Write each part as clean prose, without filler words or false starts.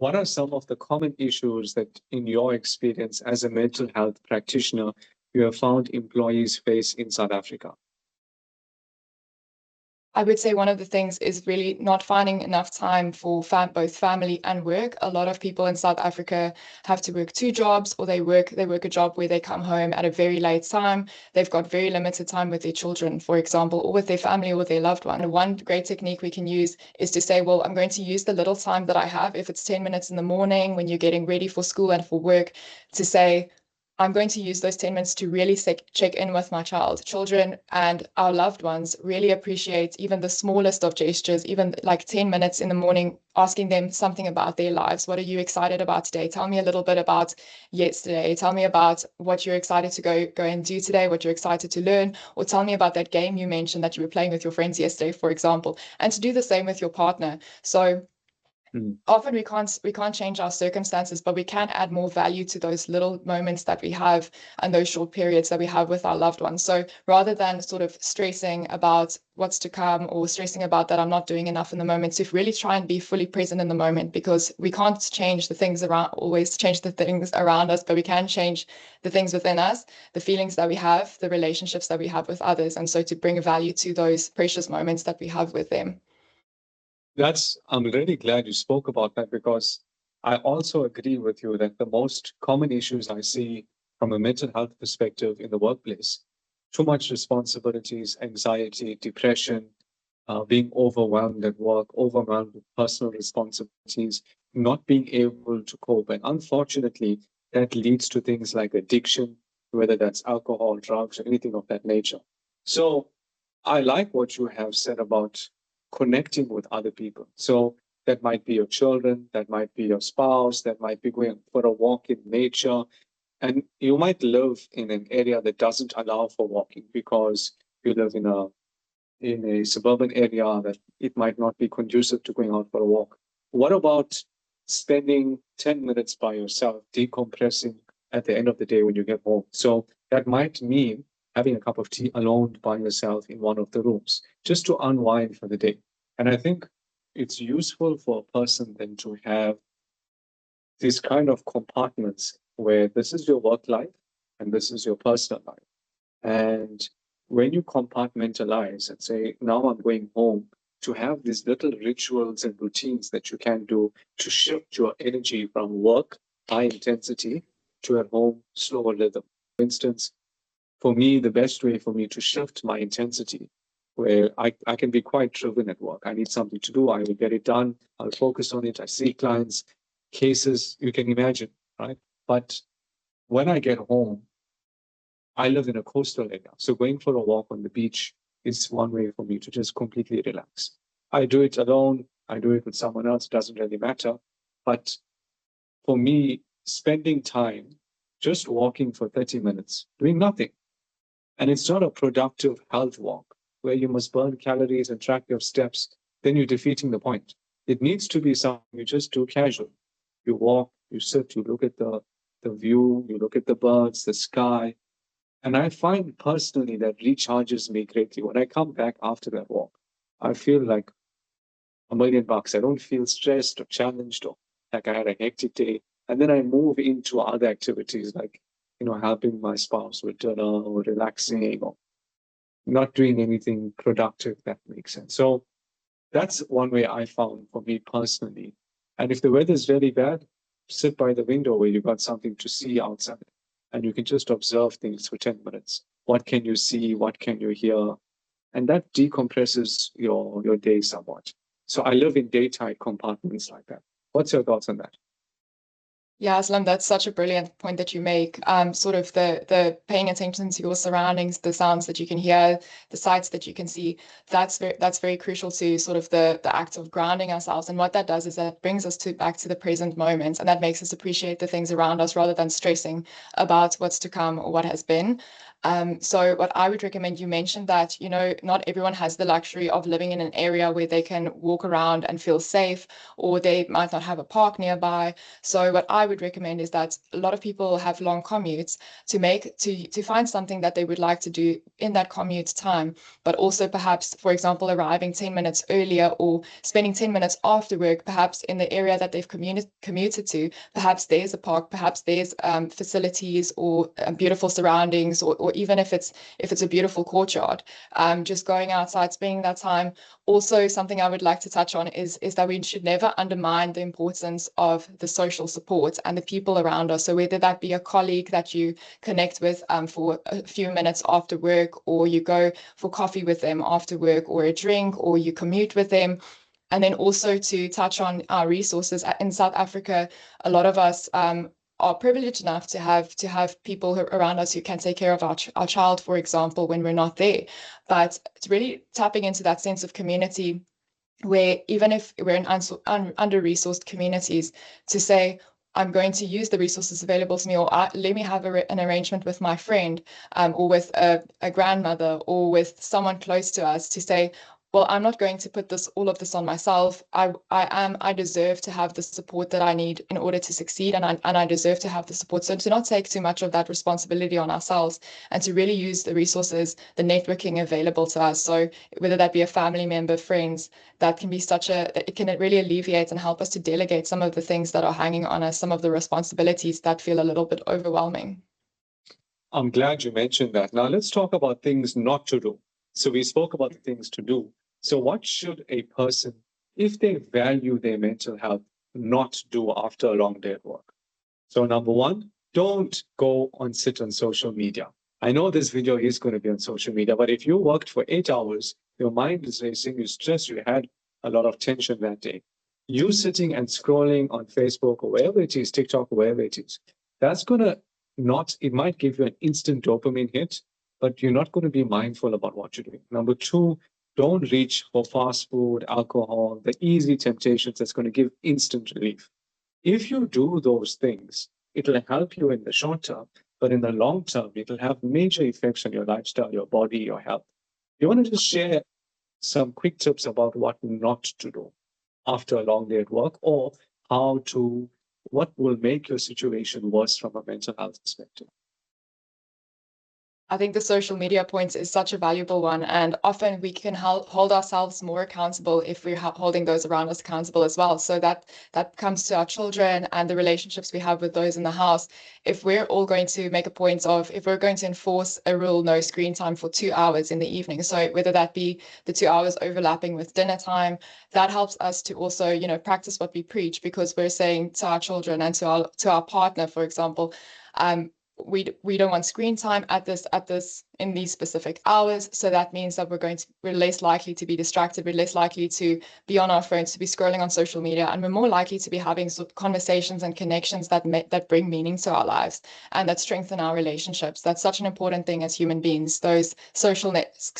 What are some of the common issues that, in your experience as a mental health practitioner, you have found employees face in South Africa? I would say one of the things is really not finding enough time for both family and work. A lot of people in South Africa have to work two jobs, or they work a job where they come home at a very late time. They've got very limited time with their children, for example, or with their family or with their loved one. And one great technique we can use is to say, well, I'm going to use the little time that I have, if it's 10 minutes in the morning when you're getting ready for school and for work, to say, I'm going to use those 10 minutes to really check in with my child. Children and our loved ones really appreciate even the smallest of gestures, even like 10 minutes in the morning, asking them something about their lives. What are you excited about today? Tell me a little bit about yesterday. Tell me about what you're excited to go and do today, what you're excited to learn, or tell me about that game you mentioned that you were playing with your friends yesterday, for example, and to do the same with your partner. So often we can't change our circumstances, but we can add more value to those little moments that we have and those short periods that we have with our loved ones. So rather than sort of stressing about what's to come or stressing about that I'm not doing enough in the moment, to really try and be fully present in the moment, because we can't change the things around, always change the things around us, but we can change the things within us, the feelings that we have, the relationships that we have with others. And so to bring value to those precious moments that we have with them. I'm really glad you spoke about that, because I also agree with you that the most common issues I see from a mental health perspective in the workplace, too much responsibilities, anxiety, depression, being overwhelmed at work, overwhelmed with personal responsibilities, not being able to cope. And unfortunately, that leads to things like addiction, whether that's alcohol, drugs, or anything of that nature. So I like what you have said about connecting with other people. So that might be your children, that might be your spouse, that might be going for a walk in nature. And you might live in an area that doesn't allow for walking because you live in a suburban area that it might not be conducive to going out for a walk. What about spending 10 minutes by yourself, decompressing at the end of the day when you get home? So that might mean having a cup of tea alone by yourself in one of the rooms, just to unwind for the day. And I think it's useful for a person then to have these kind of compartments where this is your work life and this is your personal life. And when you compartmentalize and say, now I'm going home, to have these little rituals and routines that you can do to shift your energy from work, high intensity, to at home, slower rhythm. For instance, for me, the best way for me to shift my intensity, where I can be quite driven at work. I need something to do. I will get it done. I'll focus on it. I see clients, cases, you can imagine, right? But when I get home, I live in a coastal area. So going for a walk on the beach is one way for me to just completely relax. I do it alone. I do it with someone else. It doesn't really matter. But for me, spending time just walking for 30 minutes, doing nothing. And it's not a productive health walk where you must burn calories and track your steps. Then you're defeating the point. It needs to be something you just do casual. You walk, you sit, you look at the view, you look at the birds, the sky. And I find personally that recharges me greatly. When I come back after that walk, I feel like $1,000,000. I don't feel stressed or challenged or like I had a hectic day. And then I move into other activities like, helping my spouse with dinner or relaxing or not doing anything productive, that makes sense. So that's one way I found for me personally. And if the weather's really bad, sit by the window where you got something to see outside and you can just observe things for 10 minutes. What can you see? What can you hear? And that decompresses your day somewhat. So I live in daytime compartments like that. What's your thoughts on that? Yeah, Aslam, that's such a brilliant point that you make. Sort of the paying attention to your surroundings, the sounds that you can hear, the sights that you can see. That's very crucial to sort of the act of grounding ourselves. And what that does is that brings us back to the present moment, and that makes us appreciate the things around us rather than stressing about what's to come or what has been. So what I would recommend, you mentioned that, not everyone has the luxury of living in an area where they can walk around and feel safe, or they might not have a park nearby. So what I would recommend is that a lot of people have long commutes, to find something that they would like to do in that commute time, but also perhaps, for example, arriving 10 minutes earlier or spending 10 minutes after work, perhaps in the area that they've commuted to. Perhaps there's a park, perhaps there's facilities or beautiful surroundings, or even if it's a beautiful courtyard, just going outside, spending that time. Also, something I would like to touch on is that we should never undermine the importance of the social support and the people around us. So whether that be a colleague that you connect with for a few minutes after work, or you go for coffee with them after work, or a drink, or you commute with them. And then also to touch on our resources in South Africa, a lot of us are privileged enough to have people around us who can take care of our child, for example, when we're not there. But it's really tapping into that sense of community, where even if we're in under-resourced communities, to say, I'm going to use the resources available to me, or let me have an arrangement with my friend, or with a grandmother, or with someone close to us, to say, well, I'm not going to put all of this on myself. I deserve to have the support that I need in order to succeed, and I deserve to have the support. So to not take too much of that responsibility on ourselves, and to really use the resources, the networking available to us. So whether that be a family member, friends, that can be it can really alleviate and help us to delegate some of the things that are hanging on us, some of the responsibilities that feel a little bit overwhelming. I'm glad you mentioned that. Now let's talk about things not to do. So we spoke about the things to do. So what should a person, if they value their mental health, not do after a long day at work? So number one, don't go and sit on social media. I know this video is going to be on social media, but if you worked for 8 hours, your mind is racing, you're stressed, you had a lot of tension that day. You sitting and scrolling on Facebook or wherever it is, TikTok or wherever it is, that's going to it might give you an instant dopamine hit, but you're not going to be mindful about what you're doing. Number two, don't reach for fast food, alcohol, the easy temptations that's going to give instant relief. If you do those things, it'll help you in the short term, but in the long term, it'll have major effects on your lifestyle, your body, your health. You want to just share some quick tips about what not to do after a long day at work, or what will make your situation worse from a mental health perspective? I think the social media point is such a valuable one, and often we can hold ourselves more accountable if we're holding those around us accountable as well. So that comes to our children and the relationships we have with those in the house. If we're all going to make a point of, if we're going to enforce a rule, no screen time for 2 hours in the evening, so whether that be the 2 hours overlapping with dinner time, that helps us to also, practice what we preach, because we're saying to our children and to our partner, for example, we don't want screen time at this in these specific hours. So that means that we're less likely to be distracted, we're less likely to be on our phones, to be scrolling on social media, and we're more likely to be having sort of conversations and connections that bring meaning to our lives and that strengthen our relationships. That's such an important thing as human beings. Those social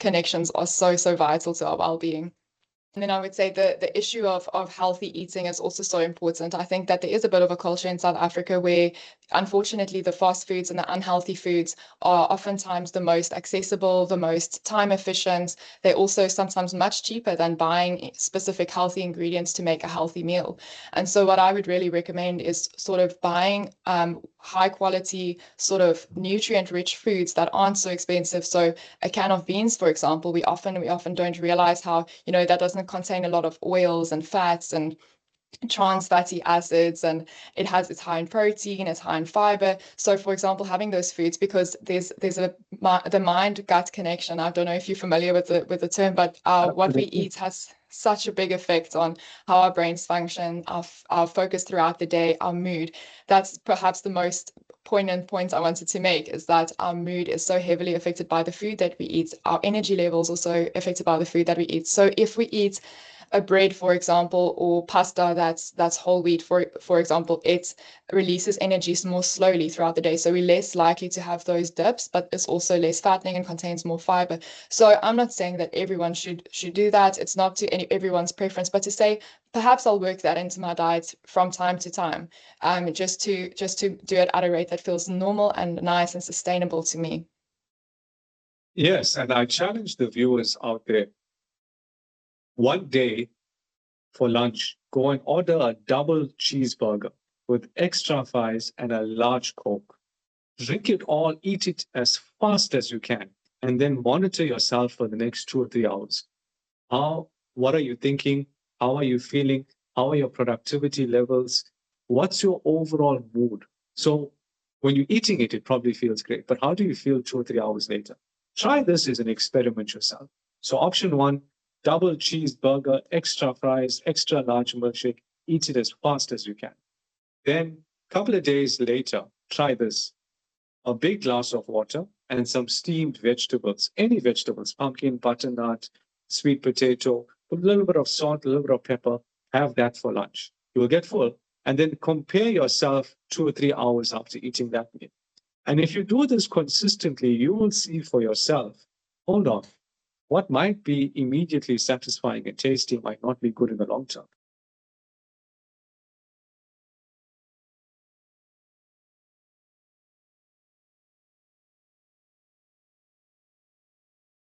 connections are so vital to our well-being. And then I would say the issue of healthy eating is also so important. I think that there is a bit of a culture in South Africa where, unfortunately, the fast foods and the unhealthy foods are oftentimes the most accessible, the most time efficient. They're also sometimes much cheaper than buying specific healthy ingredients to make a healthy meal. And so what I would really recommend is sort of buying high quality, sort of nutrient rich foods that aren't so expensive. So a can of beans, for example, we often don't realize how, that doesn't contain a lot of oils and fats and trans fatty acids, and it's high in protein, it's high in fiber. So for example, having those foods, because there's the mind gut connection. I don't know if you're familiar with the term, but what we eat has such a big effect on how our brains function, our focus throughout the day, our mood. That's perhaps the most poignant point I wanted to make, is that our mood is so heavily affected by the food that we eat. Our energy levels also affected by the food that we eat. So if we eat a bread, for example, or pasta that's whole wheat, for example, it releases energy more slowly throughout the day. So we're less likely to have those dips, but it's also less fattening and contains more fiber. So I'm not saying that everyone should do that. It's not to everyone's preference, but to say, perhaps I'll work that into my diet from time to time, just to do it at a rate that feels normal and nice and sustainable to me. Yes, and I challenge the viewers out there. One day for lunch, go and order a double cheeseburger with extra fries and a large Coke. Drink it all, eat it as fast as you can, and then monitor yourself for the next 2 or 3 hours. What are you thinking? How are you feeling? How are your productivity levels? What's your overall mood? So when you're eating it, it probably feels great, but how do you feel 2 or 3 hours later? Try this as an experiment yourself. So option one, double cheeseburger, extra fries, extra large milkshake, eat it as fast as you can. Then a couple of days later, try this, a big glass of water and some steamed vegetables, any vegetables, pumpkin, butternut, sweet potato, a little bit of salt, a little bit of pepper. Have that for lunch. You will get full. And then compare yourself 2 or 3 hours after eating that meal. And if you do this consistently, you will see for yourself, hold on, what might be immediately satisfying and tasty might not be good in the long term.